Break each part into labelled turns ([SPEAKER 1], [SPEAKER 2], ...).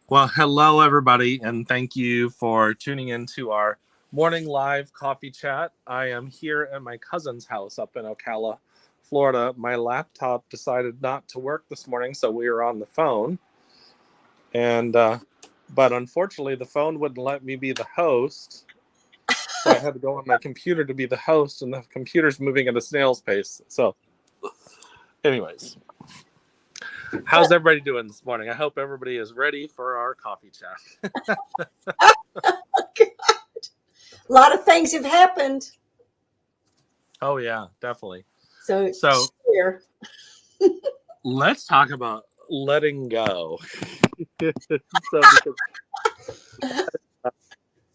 [SPEAKER 1] Well, hello, everybody, and thank you for tuning in to our morning live coffee chat. I am here at my cousin's house up in Ocala, Florida. My laptop decided not to work this morning, so we were on the phone. And but unfortunately, the phone wouldn't let me be the host, so I had to go on my computer to be the host, and the computer's moving at a snail's pace. So, anyways. How's everybody doing this morning? I hope everybody is ready for our coffee chat.
[SPEAKER 2] A lot of things have happened.
[SPEAKER 1] Oh yeah, definitely.
[SPEAKER 2] So
[SPEAKER 1] Here. Let's talk about letting go.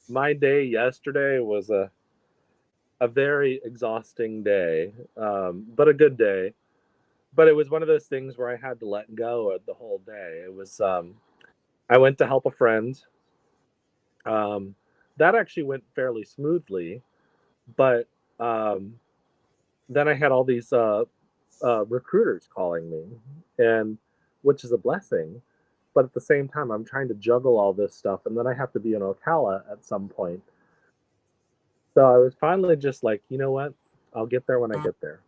[SPEAKER 1] My day yesterday was a very exhausting day, but a good day. But it was one of those things where I had to let go of the whole day. It was I went to help a friend. That actually went fairly smoothly, but then I had all these recruiters calling me, and which is a blessing. But at the same time, I'm trying to juggle all this stuff, and then I have to be in Ocala at some point. So I was finally just like, you know what? I'll get there when I get there.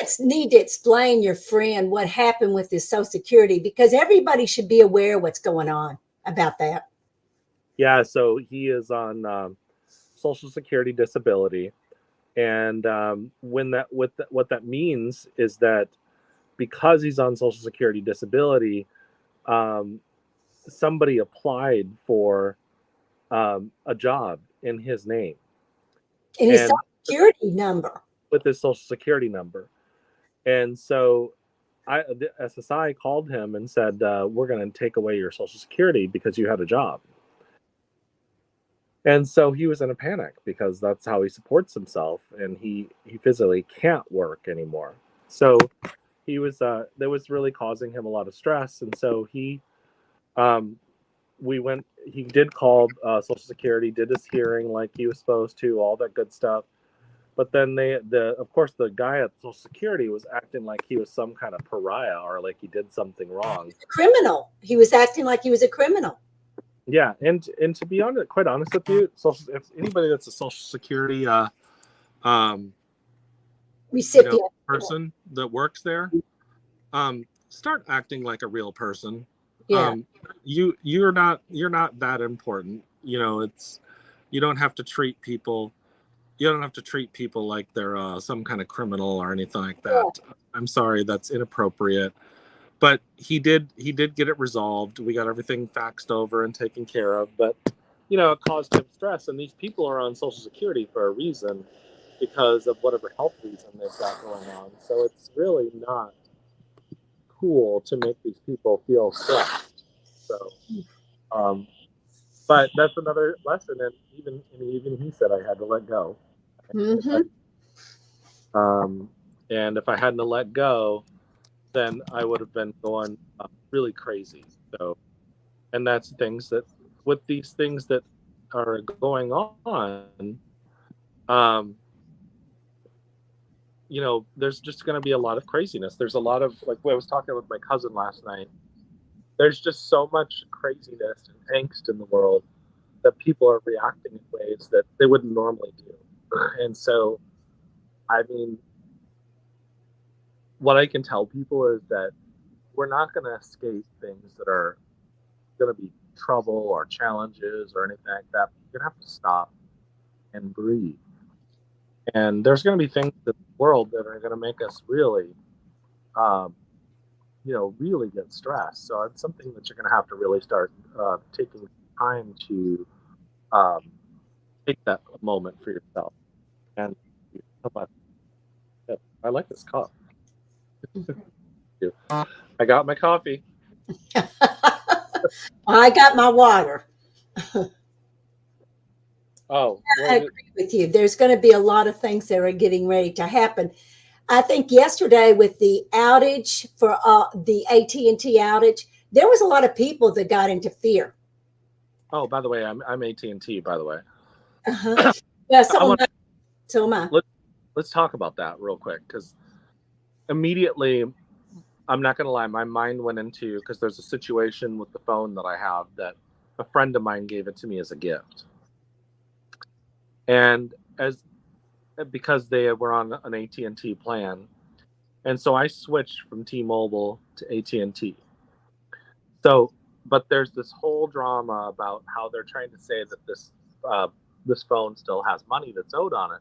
[SPEAKER 2] Let's need to explain your friend what happened with his Social Security, because everybody should be aware what's going on about that.
[SPEAKER 1] Yeah, so he is on Social Security disability, and what that means is that because he's on Social Security disability, um, somebody applied for a job in his name.
[SPEAKER 2] And his Social Security number.
[SPEAKER 1] With his Social Security number. And so the SSI called him and said, we're going to take away your Social Security because you had a job. And so he was in a panic because that's how he supports himself, and he physically can't work anymore. So he was that was really causing him a lot of stress, and so he did call Social Security, did his hearing like he was supposed to, all that good stuff. But then of course the guy at Social Security was acting like he was some kind of pariah or like he did something wrong.
[SPEAKER 2] Criminal. He was acting like he was a criminal.
[SPEAKER 1] Yeah, and to be honest, quite honest with you, if anybody that's a Social Security recipient, person that works there, start acting like a real person.
[SPEAKER 2] Yeah.
[SPEAKER 1] You're not that important. You don't have to treat people. You don't have to treat people like they're some kind of criminal or anything like that. Yeah. I'm sorry, that's inappropriate. But he did get it resolved. We got everything faxed over and taken care of. But it caused him stress. And these people are on Social Security for a reason, because of whatever health reason they've got going on. So it's really not cool to make these people feel stressed. So, but that's another lesson. And even he said I had to let go.
[SPEAKER 2] Mm-hmm.
[SPEAKER 1] And if I hadn't let go, then I would have been going really crazy. So, and that's things that with these things that are going on, there's just going to be a lot of craziness. There's a lot of, like, I was talking with my cousin last night. There's just so much craziness and angst in the world that people are reacting in ways that they wouldn't normally do. And so, I mean, what I can tell people is that we're not going to escape things that are going to be trouble or challenges or anything like that. You're going to have to stop and breathe. And there's going to be things in the world that are going to make us really, really get stressed. So it's something that you're going to have to really start taking time to take that moment for yourself. And I like this cup. I got my coffee.
[SPEAKER 2] I got my water.
[SPEAKER 1] Oh,
[SPEAKER 2] I agree with you. There's going to be a lot of things that are getting ready to happen. I think yesterday with the outage for the AT&T outage, there was a lot of people that got into fear.
[SPEAKER 1] Oh, by the way, I'm AT&T, by the way.
[SPEAKER 2] Uh-huh. Yeah, so am I.
[SPEAKER 1] Let's talk about that real quick, because immediately I'm not going to lie, my mind went into, because there's a situation with the phone that I have that a friend of mine gave it to me as a gift. And because they were on an AT&T plan, and so I switched from T-Mobile to AT&T. So, but there's this whole drama about how they're trying to say that this phone still has money that's owed on it.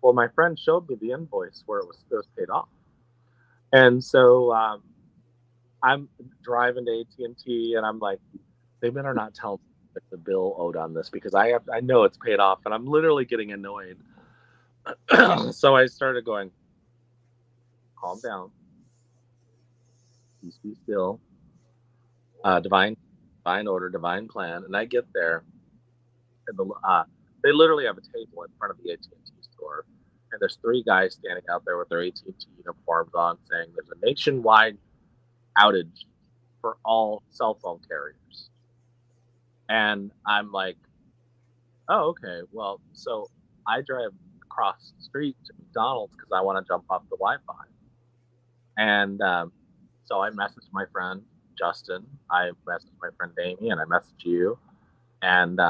[SPEAKER 1] Well, my friend showed me the invoice where it was paid off, and so I'm driving to AT&T, and I'm like, they better not tell me that the bill owed on this, because I know it's paid off, and I'm literally getting annoyed. So I started going, calm down, peace be still, divine order, divine plan. And I get there, and they literally have a table in front of the AT&T store, and there's three guys standing out there with their AT&T uniforms on, saying there's a nationwide outage for all cell phone carriers. And I'm like, oh, okay. Well, so I drive across the street to McDonald's because I want to jump off the Wi-Fi. And so I messaged my friend Justin, I messaged my friend Damien, I messaged you, and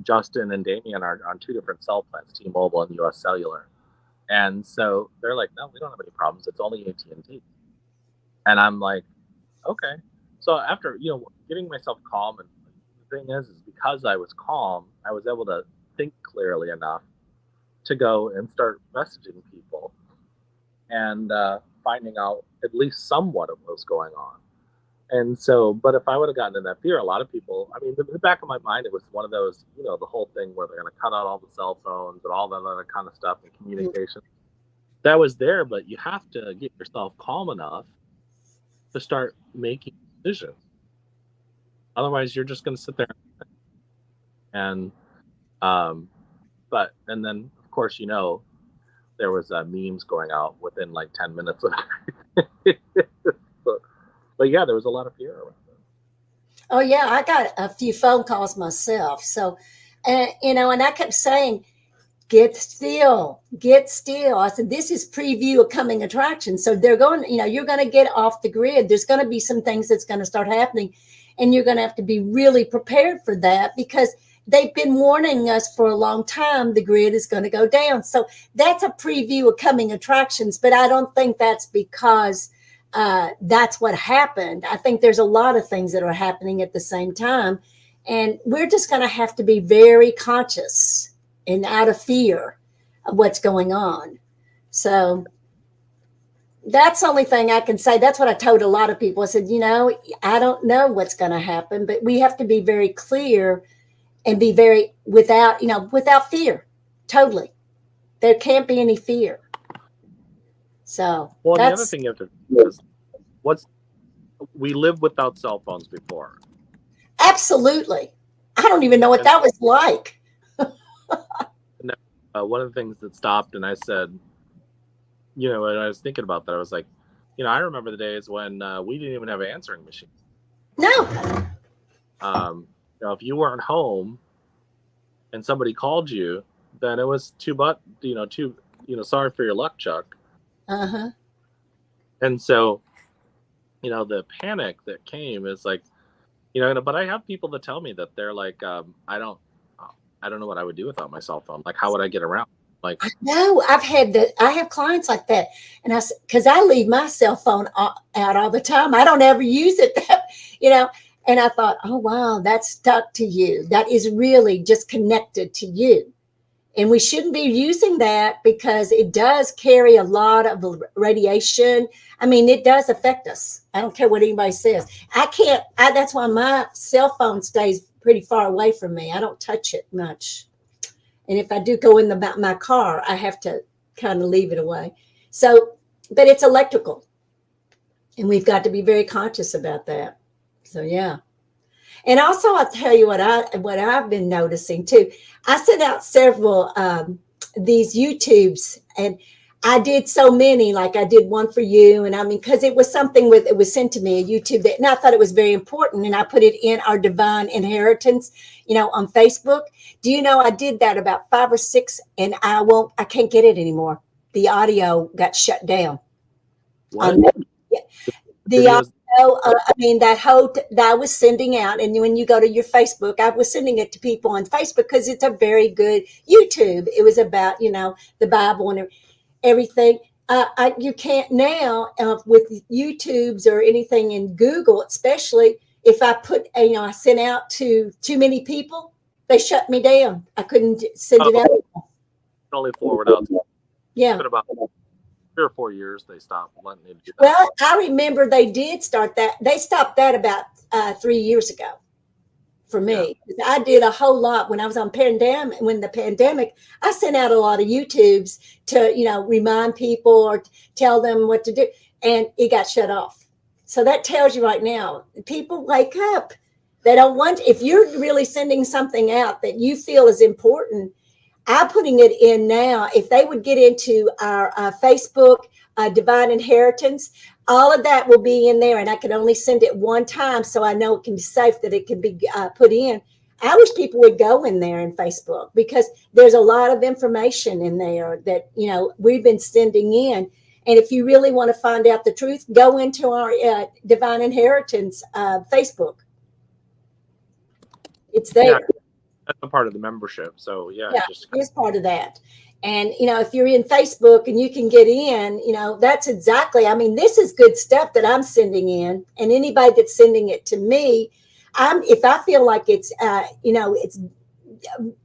[SPEAKER 1] Justin and Damien are on two different cell plans, T-Mobile and US Cellular. And so they're like, no, we don't have any problems. It's only AT&T. And I'm like, okay. So after, getting myself calm, and the thing is because I was calm, I was able to think clearly enough to go and start messaging people and finding out at least somewhat of what was going on. And so, but if I would have gotten in that fear, a lot of people, I mean, in the back of my mind, it was one of those, the whole thing where they're going to cut out all the cell phones and all that other kind of stuff and communication. That was there, but you have to get yourself calm enough to start making decisions. Otherwise, you're just going to sit there and, and then, of course, there was memes going out within like 10 minutes of it. But yeah, there was a lot of fear around it.
[SPEAKER 2] Oh yeah, I got a few phone calls myself. So, and I kept saying, get still, get still. I said, this is preview of coming attractions. So they're going, you're going to get off the grid. There's going to be some things that's going to start happening, and you're going to have to be really prepared for that, because they've been warning us for a long time the grid is going to go down. So that's a preview of coming attractions, but I don't think that's because that's what happened. I think there's a lot of things that are happening at the same time, and we're just going to have to be very conscious and out of fear of what's going on. So that's the only thing I can say. That's what I told a lot of people. I said, I don't know what's going to happen, but we have to be very clear and be very without fear. Totally. There can't be any fear. So
[SPEAKER 1] the other thing you have to do is, we lived without cell phones before.
[SPEAKER 2] Absolutely. I don't even know what that was like.
[SPEAKER 1] One of the things that stopped, and I said, when I was thinking about that, I was like, I remember the days when we didn't even have an answering machine.
[SPEAKER 2] No.
[SPEAKER 1] If you weren't home and somebody called you, then it was sorry for your luck, Chuck.
[SPEAKER 2] Uh-huh.
[SPEAKER 1] And so, the panic that came is like, but I have people that tell me that they're like, I don't know what I would do without my cell phone. Like, how would I get around? Like,
[SPEAKER 2] no, I have clients like that. And because I leave my cell phone out all the time. I don't ever use it, and I thought, oh, wow, that's stuck to you. That is really just connected to you. And we shouldn't be using that because it does carry a lot of radiation. I mean, it does affect us. I don't care what anybody says. That's why my cell phone stays pretty far away from me. I don't touch it much. And if I do go in my car, I have to kind of leave it away. So, but it's electrical. And we've got to be very conscious about that. So, yeah. And also, I'll tell you what I've been noticing too. I sent out several these YouTubes, and I did so many. Like I did one for you, and I mean, because it was something it was sent to me, a YouTube and I thought it was very important, and I put it in our Divine Inheritance, on Facebook. Do you know I did that about 5 or 6, and I can't get it anymore. The audio got shut down.
[SPEAKER 1] What?
[SPEAKER 2] The
[SPEAKER 1] Videos.
[SPEAKER 2] audio, that I was sending out, and when you go to your Facebook, I was sending it to people on Facebook because it's a very good YouTube. It was about the Bible and everything. You can't now with YouTubes or anything in Google, especially if I put I sent out to too many people, they shut me down. I couldn't send it
[SPEAKER 1] Oh,
[SPEAKER 2] out.
[SPEAKER 1] only forward out. It's
[SPEAKER 2] Yeah.
[SPEAKER 1] been about 3 or 4 years they stopped letting me do that.
[SPEAKER 2] Well, I remember they did start that. They stopped that about 3 years ago for me. I did a whole lot when I was on pandemic. When the pandemic, I sent out a lot of YouTubes to remind people or tell them what to do, and it got shut off. So that tells you right now, people wake up. They don't want. If you're really sending something out that you feel is important, I'm putting it in now. If they would get into our Facebook Divine Inheritance, all of that will be in there, and I can only send it one time, so I know it can be safe that it can be put in. I wish people would go in there in Facebook because there's a lot of information in there that we've been sending in. And if you really want to find out the truth, go into our Divine Inheritance Facebook. It's there.
[SPEAKER 1] Yeah, that's a part of the membership. So
[SPEAKER 2] Yeah,
[SPEAKER 1] just
[SPEAKER 2] it is part of that. And if you're in Facebook and you can get in, that's exactly. I mean, this is good stuff that I'm sending in, and anybody that's sending it to me, if I feel like it's it's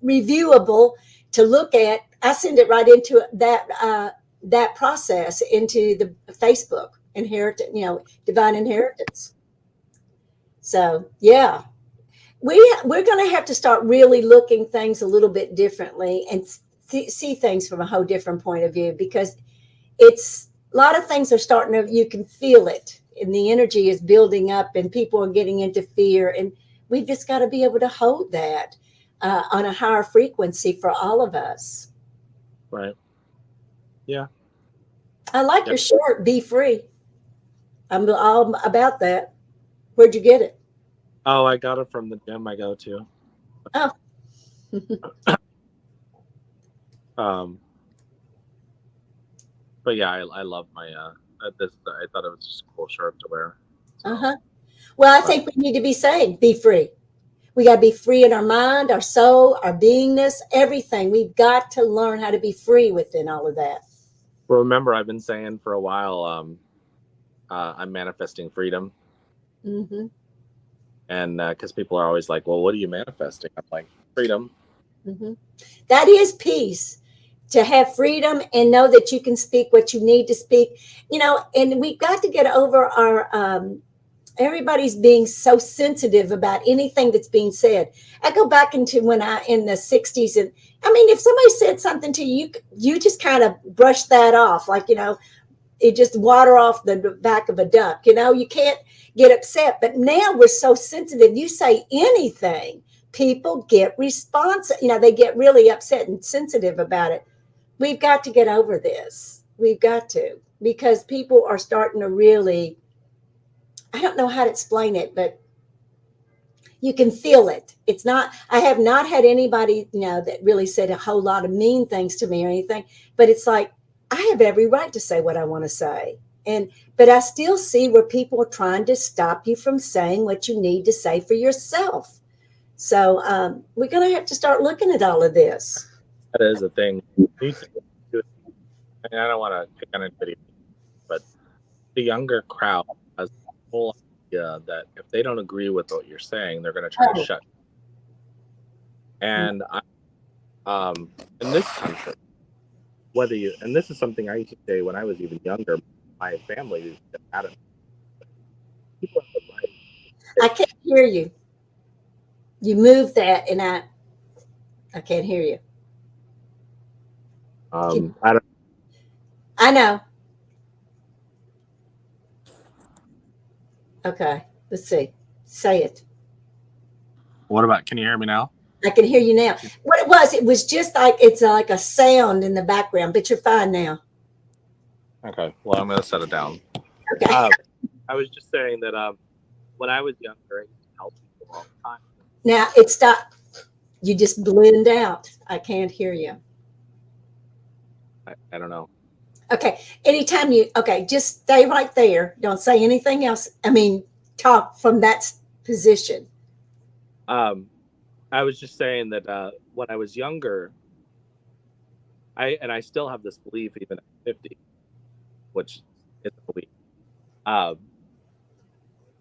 [SPEAKER 2] reviewable to look at, I send it right into that process into the Facebook Divine Inheritance. So yeah, we're going to have to start really looking things a little bit differently and see things from a whole different point of view, because it's a lot of things are starting to, you can feel it, and the energy is building up and people are getting into fear, and we've just got to be able to hold that on a higher frequency for all of us.
[SPEAKER 1] right. Yeah.
[SPEAKER 2] I like your shirt, Be Free. I'm all about that. Where'd you get it?
[SPEAKER 1] Oh, I got it from the gym I go to.
[SPEAKER 2] Oh.
[SPEAKER 1] But yeah, I love my this. I thought it was just a cool shirt to wear. So.
[SPEAKER 2] Well, I think we need to be saying, be free. We got to be free in our mind, our soul, our beingness, everything. We've got to learn how to be free within all of that.
[SPEAKER 1] Well, remember, I've been saying for a while, I'm manifesting freedom.
[SPEAKER 2] Mm-hmm.
[SPEAKER 1] And because people are always like, well, what are you manifesting? I'm like, freedom.
[SPEAKER 2] Mm-hmm. That is peace. To have freedom and know that you can speak what you need to speak, and we've got to get over our everybody's being so sensitive about anything that's being said. I go back into when in the 60s, and I mean, if somebody said something to you, you just kind of brush that off, like, it just water off the back of a duck. You can't get upset. But now we're so sensitive. You say anything, people get responsive. They get really upset and sensitive about it. We've got to get over this. We've got to, because people are starting to really, I don't know how to explain it, but you can feel it. It's not, I have not had anybody, that really said a whole lot of mean things to me or anything, but it's like, I have every right to say what I want to say. But I still see where people are trying to stop you from saying what you need to say for yourself. So we're going to have to start looking at all of this.
[SPEAKER 1] That is a thing. I don't want to pick on anybody, but the younger crowd has the whole idea that if they don't agree with what you're saying, they're going to try to shut you. And in this country, and this is something I used to say when I was even younger, my family used to have it. People have the right.
[SPEAKER 2] I can't hear you. You moved that, and I can't hear you. I know. Okay, let's see. Say it.
[SPEAKER 1] What about? Can you hear me now?
[SPEAKER 2] I can hear you now. What it was just like it's like a sound in the background, but you're fine now.
[SPEAKER 1] Okay. Well, I'm going to set it down.
[SPEAKER 2] Okay.
[SPEAKER 1] I was just saying that when I was younger, I used to help people all the time.
[SPEAKER 2] Now it stopped. You just blend out. I can't hear you.
[SPEAKER 1] I don't know.
[SPEAKER 2] Okay. Anytime okay, just stay right there. Don't say anything else. I mean, talk from that position.
[SPEAKER 1] Um, I was just saying that when I was younger, I still have this belief even at 50, which is a belief. Um,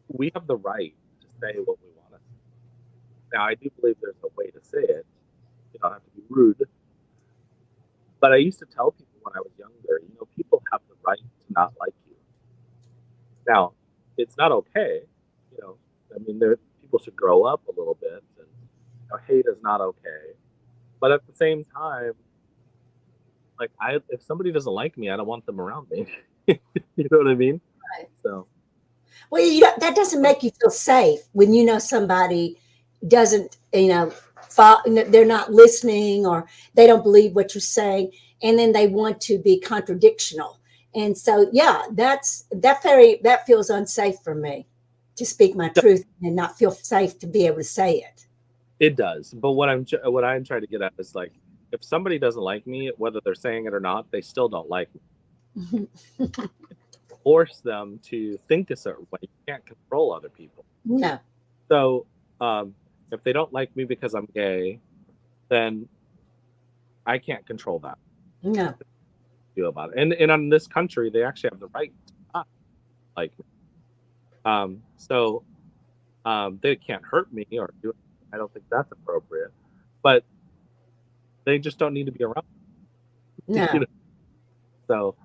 [SPEAKER 1] we have the right to say what we want to say. Now, I do believe there's a way to say it. You don't have to be rude. But I used to tell people when I was younger, people have the right to not like you. Now, it's not okay. You know, I mean, people should grow up a little bit, and hate is not okay. But at the same time, like if somebody doesn't like me, I don't want them around me. You know what I mean?
[SPEAKER 2] Right.
[SPEAKER 1] So
[SPEAKER 2] Well, that doesn't make you feel safe when you know somebody doesn't, they're not listening or they don't believe what you're saying, and then they want to be contradictional. And so, yeah, that feels unsafe for me to speak my truth and not feel safe to be able to say it.
[SPEAKER 1] it does. But what I'm trying to get at is like if somebody doesn't like me, whether they're saying it or not, they still don't like me. Force them to think a certain way. You can't control other people.
[SPEAKER 2] No,
[SPEAKER 1] So if they don't like me because I'm gay, then I can't control that.
[SPEAKER 2] no,
[SPEAKER 1] Do about it. And in this country, they actually have the right to not like me. So they can't hurt me or do it. I don't think that's appropriate. But they just don't need to be around.
[SPEAKER 2] no,
[SPEAKER 1] You know? So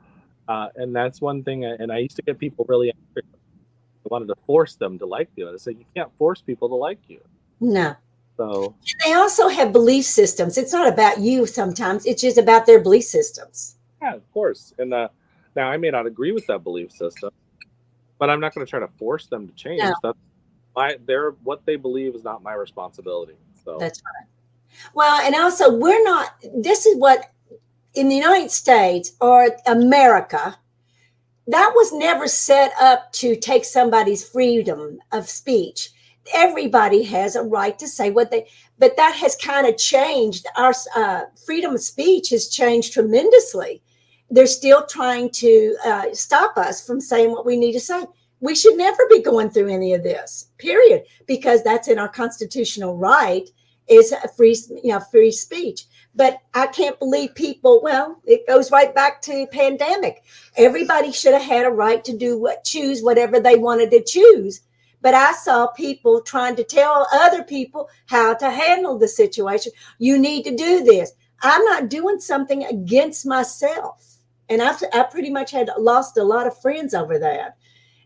[SPEAKER 1] and that's one thing. And I used to get people really angry. I wanted to force them to like you. And I said, you can't force people to like you.
[SPEAKER 2] no.
[SPEAKER 1] So
[SPEAKER 2] They also have belief systems. It's not about you sometimes, it's just about their belief systems.
[SPEAKER 1] yeah, of course. And now I may not agree with that belief system, but I'm not going to try to force them to
[SPEAKER 2] No,
[SPEAKER 1] change. That's what they believe is not my responsibility. So
[SPEAKER 2] that's right. Well, and also, this is what in the United States or America, that was never set up to take somebody's freedom of speech. Everybody has a right to say what but that has kind of changed. Our freedom of speech has changed tremendously. They're still trying to stop us from saying what we need to say. We should never be going through any of this, period, because that's in our constitutional right is a free speech. But I can't believe people, well, it goes right back to pandemic. Everybody should have had a right to choose whatever they wanted to choose. But I saw people trying to tell other people how to handle the situation. You need to do this. I'm not doing something against myself. And I pretty much had lost a lot of friends over that.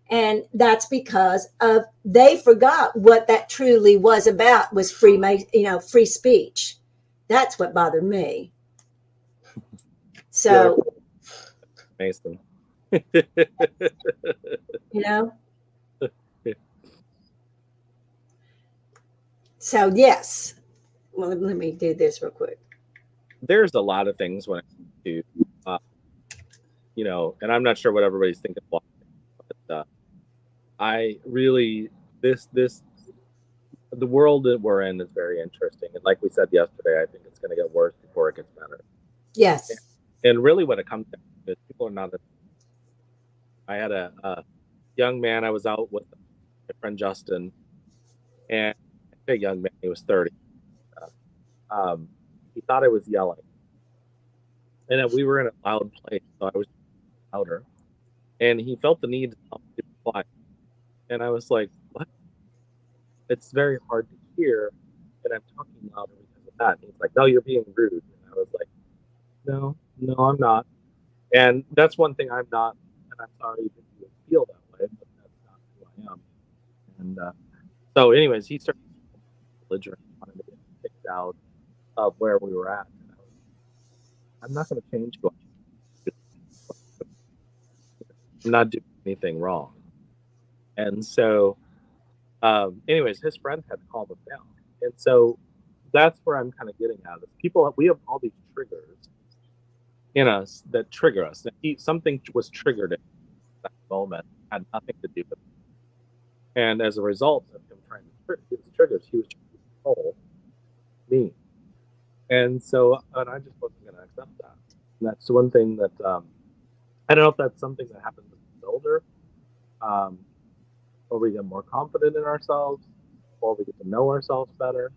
[SPEAKER 2] And that's because of they forgot what that truly was about was free speech. That's what bothered me.
[SPEAKER 1] yeah,
[SPEAKER 2] So,
[SPEAKER 1] Mason.
[SPEAKER 2] you know, so yes. Well, let me do this real quick.
[SPEAKER 1] There's a lot of things when it comes to, and I'm not sure what everybody's thinking, but I really the world that we're in is very interesting, and like we said yesterday, I think it's going to get worse before it gets better.
[SPEAKER 2] Yes.
[SPEAKER 1] And really, what it comes down to is people are not. I had a young man I was out with, my friend Justin, and a young man, he was 30. He thought I was yelling, and then we were in a loud place, so I was louder, and he felt the need to tell me to be quiet, and I was like, "What? It's very hard to hear, and I'm talking louder because of that." And he's like, "No, you're being rude," and I was like, "No, no, I'm not." And that's one thing I'm not, and I'm sorry that you feel that way, but that's not who I am. And so, anyways, he started belligerent, wanted to get kicked out of where we were at. And I'm not going to change you. I'm not doing anything wrong. And so, anyways, his friend had to calm him down. And so that's where I'm kind of getting at is we have all these triggers in us that trigger us. Something was triggered in that moment, had nothing to do with it. And as a result of him trying to trigger his triggers, he was trying to control me. And so, and I just wasn't going to accept that. And that's one thing that I don't know if that's something that happens as we get older, um, or we get more confident in ourselves, or we get to know ourselves better.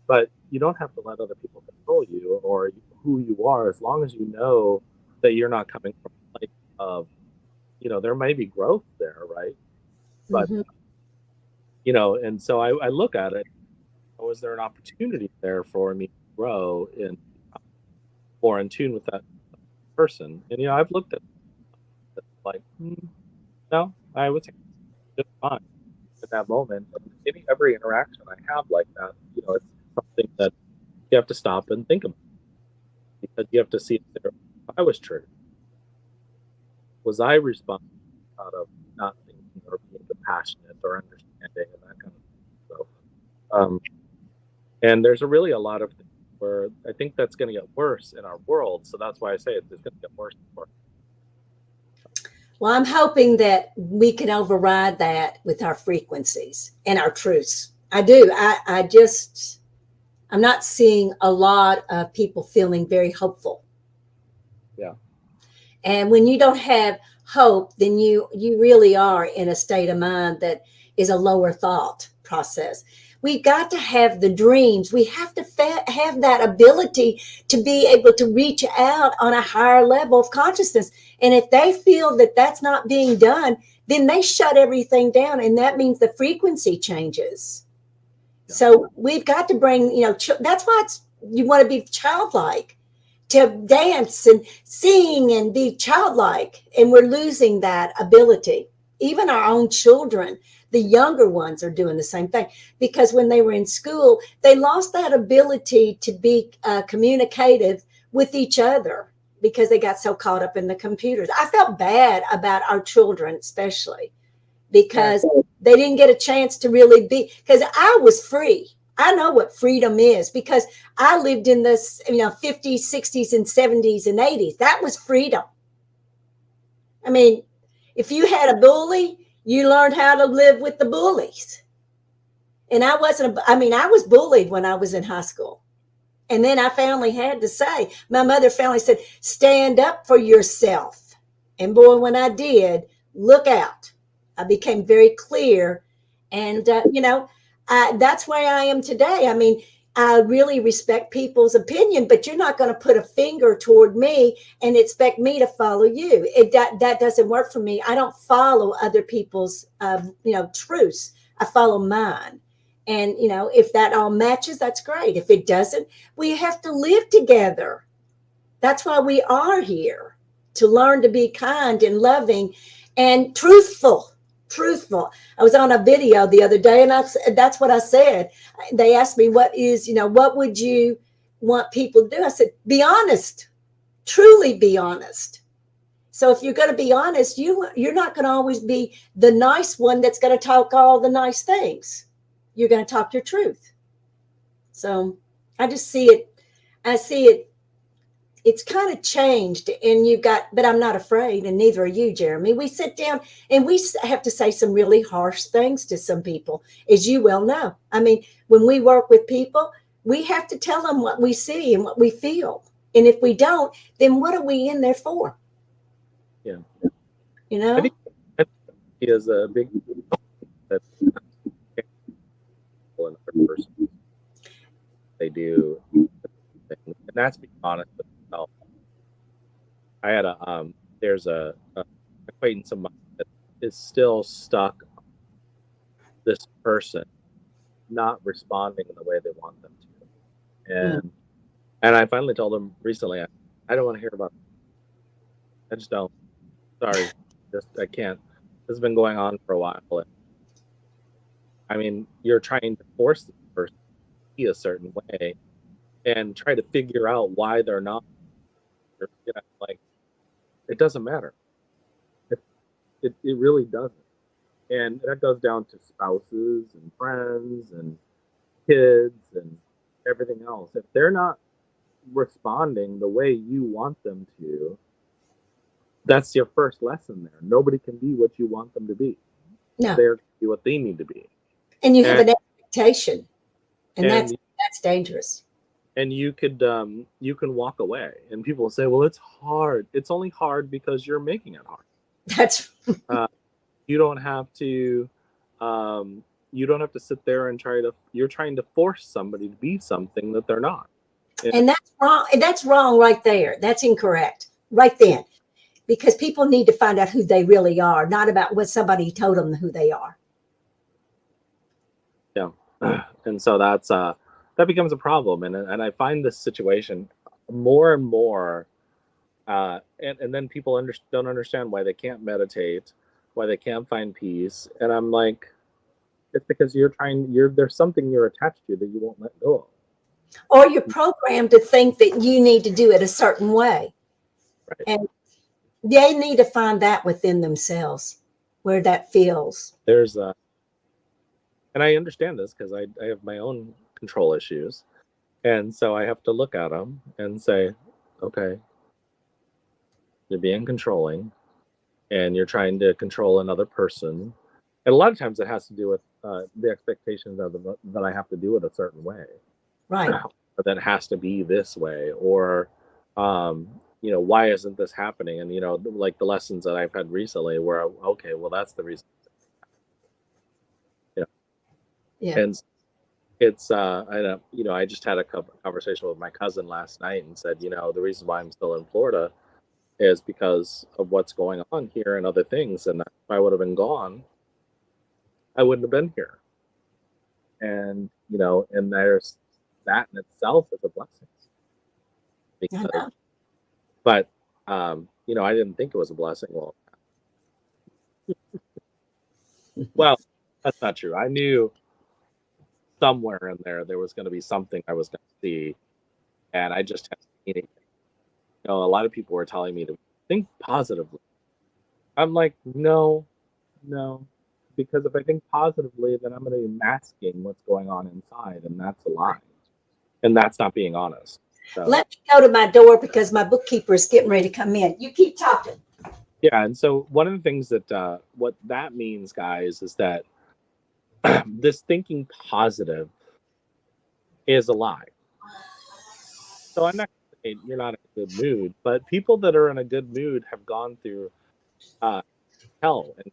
[SPEAKER 1] But you don't have to let other people control you or who you are, as long as you know that you're not coming from a place of, there may be growth there, right? But,
[SPEAKER 2] Hmm.
[SPEAKER 1] and so I look at it, was there an opportunity there for me to grow in more in tune with that person? And, I've looked at it like, no, I was just fine in that moment. And maybe every interaction I have like that, it's something that you have to stop and think about, because you have to see if I was true. Was I responsible out of not thinking or being compassionate or understanding and that kind of thing? So, and there's really a lot of things where I think that's going to get worse in our world. So that's why I say it's going to get worse and worse.
[SPEAKER 2] Well, I'm hoping that we can override that with our frequencies and our truths. I do. I'm not seeing a lot of people feeling very hopeful.
[SPEAKER 1] Yeah.
[SPEAKER 2] And when you don't have hope, then you really are in a state of mind that is a lower thought process. We've got to have the dreams. We have to have that ability to be able to reach out on a higher level of consciousness. And if they feel that that's not being done, then they shut everything down. And that means the frequency changes.
[SPEAKER 1] Yeah.
[SPEAKER 2] So we've got to bring, that's why you want to be childlike, to dance and sing and be childlike. And we're losing that ability. Even our own children, the younger ones, are doing the same thing, because when they were in school, they lost that ability to be communicative with each other because they got so caught up in the computers. I felt bad about our children, especially because they didn't get a chance to really be, because I was free. I know what freedom is because I lived in this, 50s, 60s, and 70s and 80s. That was freedom. I mean, if you had a bully, you learned how to live with the bullies. And I was bullied when I was in high school. And then I finally had to say, my mother finally said, stand up for yourself. And boy, when I did, look out. I became very clear. And, that's where I am today. I mean, I really respect people's opinion, but you're not going to put a finger toward me and expect me to follow you. That doesn't work for me. I don't follow other people's, truths. I follow mine. And, if that all matches, that's great. If it doesn't, we have to live together. That's why we are here, to learn to be kind and loving and truthful. Truthful. I was on a video the other day, and that's what I said. They asked me, what would you want people to do? I said, be honest, truly be honest. So if you're going to be honest, you're not going to always be the nice one that's going to talk all the nice things. You're going to talk your truth. So I just see it. I see it. It's kind of changed, and but I'm not afraid, and neither are you, Jeremy. We sit down and we have to say some really harsh things to some people, as you well know. I mean, when we work with people, we have to tell them what we see and what we feel. And if we don't, then what are we in there for?
[SPEAKER 1] Yeah.
[SPEAKER 2] I
[SPEAKER 1] think he is a big that another person. They do, and that's being honest with yourself. I had there's a acquaintance of mine that is still stuck on this person not responding in the way they want them to. And I finally told them recently, I don't want to hear about it. I just don't. Sorry. I can't. This has been going on for a while. I mean, you're trying to force the person to be a certain way and try to figure out why they're not. Like, it doesn't matter. It really doesn't. And that goes down to spouses and friends and kids and everything else. If they're not responding the way you want them to, that's your first lesson there. Nobody can be what you want them to be.
[SPEAKER 2] No.
[SPEAKER 1] They're what they need to be.
[SPEAKER 2] And you have an expectation, and that's dangerous.
[SPEAKER 1] and you can walk away, and people will say, well, it's hard. It's only hard because you're making it hard.
[SPEAKER 2] That's
[SPEAKER 1] uh, you don't have to you don't have to sit there and you're trying to force somebody to be something that they're not.
[SPEAKER 2] and that's wrong. And that's wrong right there. That's incorrect right then, because people need to find out who they really are, not about what somebody told them who they are.
[SPEAKER 1] Yeah. And so that becomes a problem, and I find this situation more and more, and then people don't understand why they can't meditate, why they can't find peace, and I'm like, it's because there's something you're attached to that you won't let go of.
[SPEAKER 2] Or you're programmed to think that you need to do it a certain way.
[SPEAKER 1] Right.
[SPEAKER 2] And they need to find that within themselves, where that feels.
[SPEAKER 1] There's and I understand this because I have my own control issues, and so I have to look at them and say, okay, you're being controlling, and you're trying to control another person, and a lot of times it has to do with the expectations that I have to do it a certain way,
[SPEAKER 2] Right.
[SPEAKER 1] or that it has to be this way, or why isn't this happening? And like the lessons that I've had recently, where okay, well, that's the reason.
[SPEAKER 2] Yeah.
[SPEAKER 1] And it's I just had a conversation with my cousin last night and said, the reason why I'm still in Florida is because of what's going on here and other things, and if I would have been gone, I wouldn't have been here. And and there's that in itself is a blessing, because, but I didn't think it was a blessing. Well, that's not true. I knew somewhere in there was going to be something I was going to see, and I just had seen it. A lot of people were telling me to think positively. I'm like, no, because if I think positively, then I'm going to be masking what's going on inside, and that's a lie, and that's not being honest. So,
[SPEAKER 2] let me go to my door because my bookkeeper is getting ready to come in. You keep talking.
[SPEAKER 1] Yeah, and so one of the things that what that means, guys, is that this thinking positive is a lie. So I'm not going to say you're not in a good mood, but people that are in a good mood have gone through hell, and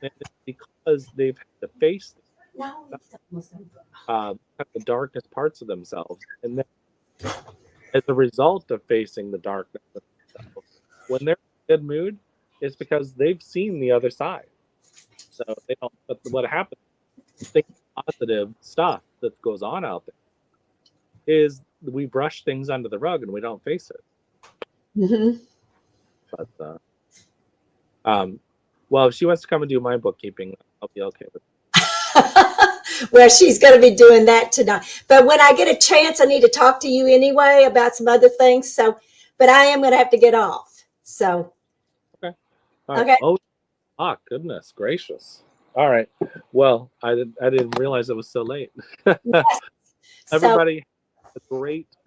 [SPEAKER 1] it's because they've had to face the darkest parts of themselves, and then as a result of facing the darkness of themselves, when they're in a good mood, it's because they've seen the other side. So they don't. But what happens? Think positive stuff that goes on out there is we brush things under the rug and we don't face it.
[SPEAKER 2] Mm-hmm.
[SPEAKER 1] But well, if she wants to come and do my bookkeeping, I'll be okay with it.
[SPEAKER 2] Well, she's going to be doing that tonight. But when I get a chance, I need to talk to you anyway about some other things. So, but I am going to have to get off. So,
[SPEAKER 1] okay. All right.
[SPEAKER 2] Okay.
[SPEAKER 1] Oh, goodness gracious. All right. Well, I didn't realize it was so late.
[SPEAKER 2] Yes.
[SPEAKER 1] Everybody, a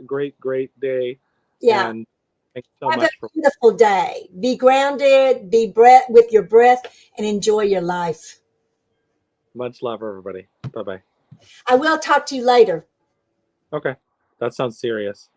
[SPEAKER 1] great day.
[SPEAKER 2] Yeah.
[SPEAKER 1] And thanks so
[SPEAKER 2] have
[SPEAKER 1] much
[SPEAKER 2] a beautiful day. Be grounded, be with your breath, and enjoy your life.
[SPEAKER 1] Much love, everybody. Bye-bye.
[SPEAKER 2] I will talk to you later.
[SPEAKER 1] Okay. That sounds serious.